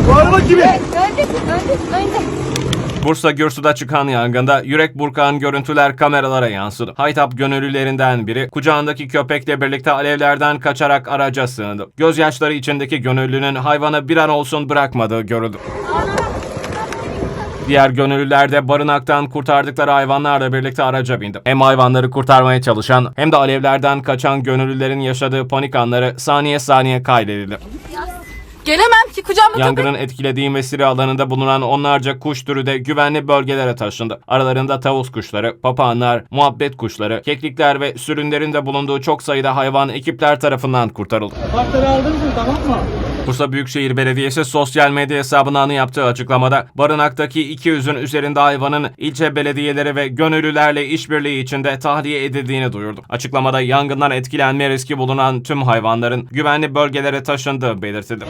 Bu araba kimin? Önde. Bursa Gürsu'da çıkan yangında yürek burkan görüntüler kameralara yansıdı. Haytap gönüllülerinden biri kucağındaki köpekle birlikte alevlerden kaçarak araca sığındı. Gözyaşları içindeki gönüllünün hayvanı bir an olsun bırakmadığı görüldü. Diğer gönüllüler de barınaktan kurtardıkları hayvanlarla birlikte araca bindi. Hem hayvanları kurtarmaya çalışan hem de alevlerden kaçan gönüllülerin yaşadığı panik anları saniye saniye kaydedildi. Gelemem ki kucağımda Yangının etkilediği mesire alanında bulunan onlarca kuş türü de güvenli bölgelere taşındı. Aralarında tavus kuşları, papağanlar, muhabbet kuşları, keklikler ve sürünlerin de bulunduğu çok sayıda hayvan ekipler tarafından kurtarıldı. Kartları aldınız mı, tamam mı? Bursa Büyükşehir Belediyesi sosyal medya hesabından yaptığı açıklamada barınaktaki 200'ün üzerinde hayvanın ilçe belediyeleri ve gönüllülerle işbirliği içinde tahliye edildiğini duyurdu. Açıklamada yangından etkilenme riski bulunan tüm hayvanların güvenli bölgelere taşındığı belirtildi.